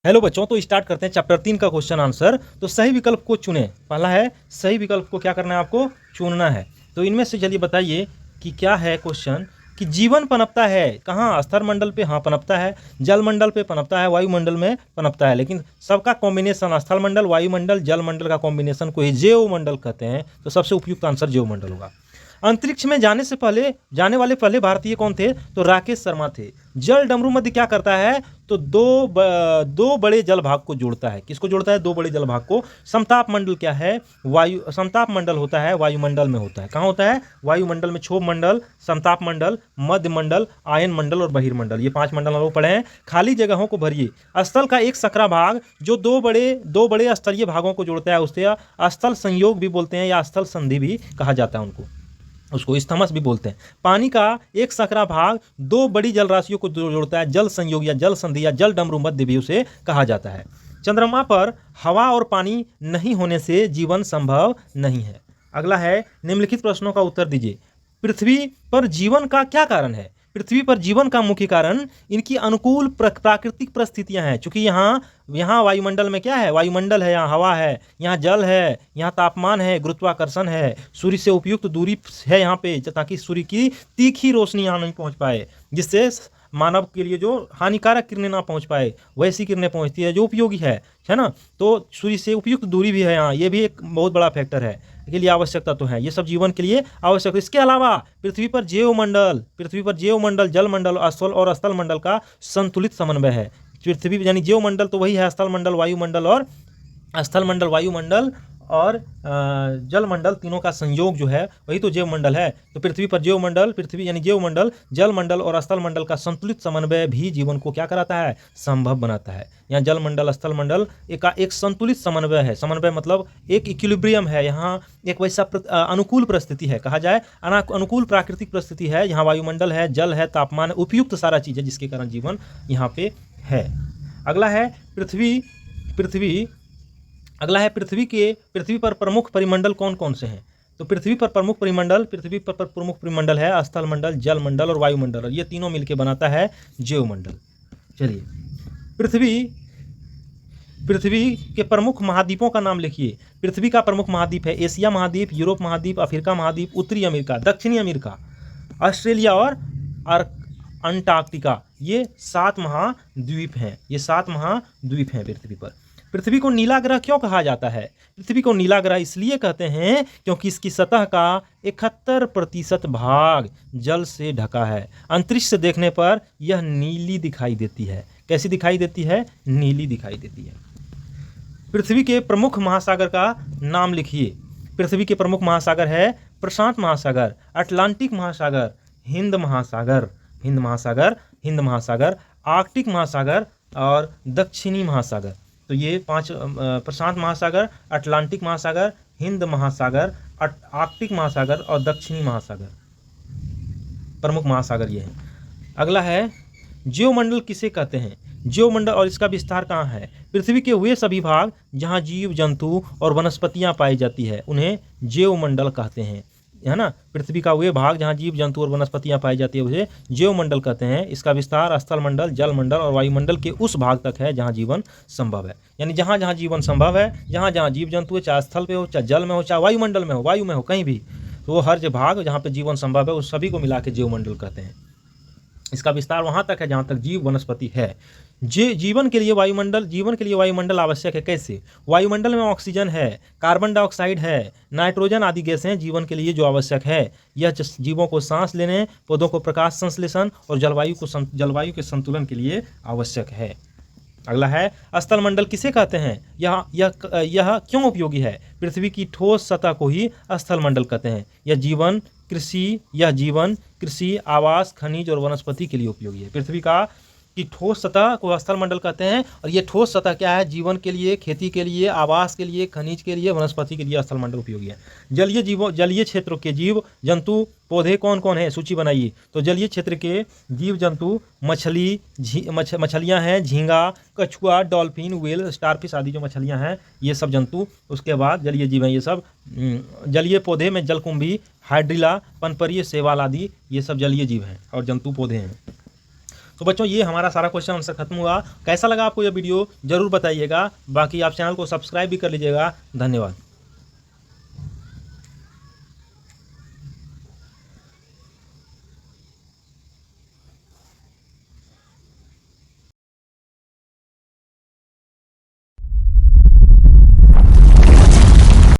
Hello बच्चों, तो start करते हैं चैप्टर 3 का क्वेश्चन आंसर। तो सही विकल्प को चुनें। पहला है सही विकल्प को क्या करना है, आपको चुनना है। तो इनमें से चलिए बताइए कि क्या है क्वेश्चन कि जीवन पनपता है कहाँ, स्थल मंडल पे हाँ पनपता है, जल मंडल पे पनपता है, वायुमंडल में पनपता है। लेकिन सबका कॉम्बिनेशन स्थल मंडल, वायुमंडल, जल मंडल का कॉम्बिनेशन को ही जैव मंडल कहते हैं। तो सबसे उपयुक्त आंसर जैव मंडल होगा। अंतरिक्ष में जाने वाले पहले भारतीय कौन थे, तो राकेश शर्मा थे। जल डमरू मध्य क्या करता है, तो दो बड़े जल भाग को जोड़ता है। किसको जोड़ता है, दो बड़े जल भाग को। समताप मंडल क्या है, समताप मंडल होता है वायुमंडल में होता है। कहाँ होता है, वायुमंडल में। क्षोभ मंडल, समताप मंडल, मध्य मंडल, आयन मंडल और बहिर्मंडल, ये 5 मंडल हम लोग पढ़े हैं। खाली जगहों को भरिए। स्थल का एक सकरा भाग जो दो बड़े स्तरीय भागों को जोड़ता है उसे स्थल संयोग भी बोलते हैं, या स्थल संधि भी कहा जाता है उसको स्थमस भी बोलते हैं। पानी का एक सकरा भाग दो बड़ी जल राशियों को जोड़ता है, जल संयोग या जल संधि या जल डमरू मध्य भी उसे कहा जाता है। चंद्रमा पर हवा और पानी नहीं होने से जीवन संभव नहीं है। अगला है निम्नलिखित प्रश्नों का उत्तर दीजिए। पृथ्वी पर जीवन का क्या कारण है। पृथ्वी पर जीवन का मुख्य कारण इनकी अनुकूल प्राकृतिक परिस्थितियां हैं। चूंकि यहाँ वायुमंडल में क्या है, वायुमंडल है, यहाँ हवा है, यहाँ जल है, यहाँ तापमान है, गुरुत्वाकर्षण है, सूर्य से उपयुक्त दूरी है यहाँ पे, ताकि सूर्य की तीखी रोशनी यहाँ नहीं पहुँच पाए, जिससे मानव के लिए जो हानिकारक किरणें ना पहुँच पाए, वैसी किरणें पहुँचती है जो उपयोगी है ना। तो सूर्य से उपयुक्त दूरी भी है यहाँ, ये भी एक बहुत बड़ा फैक्टर है के लिए आवश्यकता तो है। ये सब जीवन के लिए आवश्यक। इसके अलावा पृथ्वी पर जैव मंडल, जल मंडल, स्थल और स्थल मंडल का संतुलित समन्वय है। पृथ्वी यानी जैव मंडल तो वही है, स्थल मंडल, वायुमंडल और स्थल मंडल, वायुमंडल और जल मंडल, तीनों का संयोग जो है वही तो जैव मंडल है। तो पृथ्वी पर जैव मंडल, पृथ्वी यानी जैव मंडल, जल मंडल और स्थल मंडल का संतुलित समन्वय भी जीवन को क्या कराता है, संभव बनाता है। यहाँ जल मंडल, स्थल मंडल एक संतुलित समन्वय है। समन्वय मतलब एक इक्विलिब्रियम है। यहाँ एक वैसा अनुकूल परिस्थिति है, कहा जाए अनुकूल प्राकृतिक परिस्थिति है। यहाँ वायुमंडल है, जल है, तापमान, उपयुक्त सारा चीज़ है, जिसके कारण जीवन यहाँ पे है। अगला है पृथ्वी पर प्रमुख परिमंडल कौन कौन से हैं। तो पृथ्वी पर प्रमुख परिमंडल है स्थल मंडल, जल मंडल और वायुमंडल, और ये तीनों मिलकर बनाता है जैव मंडल। चलिए पृथ्वी के प्रमुख महाद्वीपों का नाम लिखिए। पृथ्वी का प्रमुख महाद्वीप है एशिया महाद्वीप, यूरोप महाद्वीप, अफ्रीका महाद्वीप, उत्तरी अमेरिका, दक्षिणी अमेरिका, ऑस्ट्रेलिया और अंटार्कटिका। ये 7 महाद्वीप हैं पृथ्वी पर। पृथ्वी को नीला ग्रह क्यों कहा जाता है। पृथ्वी को नीला ग्रह इसलिए कहते हैं क्योंकि इसकी सतह का 71% भाग जल से ढका है। अंतरिक्ष से देखने पर यह नीली दिखाई देती है। कैसी दिखाई देती है, नीली दिखाई देती है। पृथ्वी के प्रमुख महासागर का नाम लिखिए। पृथ्वी के प्रमुख महासागर है प्रशांत महासागर, अटलांटिक महासागर, हिंद महासागर, आर्कटिक महासागर और दक्षिणी महासागर। तो ये 5 प्रशांत महासागर, अटलांटिक महासागर, हिंद महासागर, आर्कटिक महासागर और दक्षिणी महासागर, प्रमुख महासागर ये हैं। अगला है जैव मंडल किसे कहते हैं। जैव मंडल और इसका विस्तार कहाँ है। पृथ्वी के वे सभी भाग जहाँ जीव जंतु और वनस्पतियाँ पाई जाती है उन्हें जैव मंडल कहते हैं, है ना। पृथ्वी का वे भाग जहाँ जीव जंतु और वनस्पतियाँ पाई जाती है उसे जैव मंडल कहते हैं। इसका विस्तार स्थल मंडल, जल मंडल और वायुमंडल के उस भाग तक है जहाँ जीवन संभव है। यानी जहाँ जहाँ जीवन संभव है, जहाँ जहाँ जीव जंतु है, चाहे स्थल पे हो, चाहे जल में हो, चाहे वायुमंडल में हो, वायु में हो, कहीं भी, तो वो हर जो भाग जहाँ पे जीवन संभव है उस सभी को मिला के जैव मंडल कहते हैं। इसका विस्तार वहाँ तक है जहाँ तक जीव वनस्पति है। जीवन के लिए वायुमंडल आवश्यक है। कैसे, वायुमंडल में ऑक्सीजन है, कार्बन डाइऑक्साइड है, नाइट्रोजन आदि गैसें हैं जीवन के लिए जो आवश्यक है। यह जीवों को सांस लेने, पौधों को प्रकाश संश्लेषण और जलवायु के संतुलन के लिए आवश्यक है। अगला है स्थल मंडल किसे कहते हैं, यह क्यों उपयोगी है। पृथ्वी की ठोस सतह को ही स्थल मंडल कहते हैं। यह जीवन, कृषि, आवास, खनिज और वनस्पति के लिए उपयोगी है। पृथ्वी की ठोस सतह को स्थल मंडल कहते हैं, और ये ठोस सतह क्या है, जीवन के लिए, खेती के लिए, आवास के लिए, खनिज के लिए, वनस्पति के लिए स्थल मंडल उपयोगी है। जलीय क्षेत्रों के जीव जंतु पौधे कौन कौन है, सूची बनाइए। तो जलीय क्षेत्र के जीव जंतु मछलियाँ हैं, झींगा, कछुआ, डॉल्फिन, व्हेल, स्टारफिश आदि जो मछलियाँ हैं ये सब जंतु। उसके बाद जलीय जीव हैं ये सब। जलीय पौधे में जलकुंभी, हाइड्रिला, पनपरिय, शैवाल आदि ये सब जलीय जीव हैं और जंतु पौधे हैं। तो बच्चों ये हमारा सारा क्वेश्चन आंसर खत्म हुआ। कैसा लगा आपको यह वीडियो जरूर बताइएगा। बाकी आप चैनल को सब्सक्राइब भी कर लीजिएगा। धन्यवाद।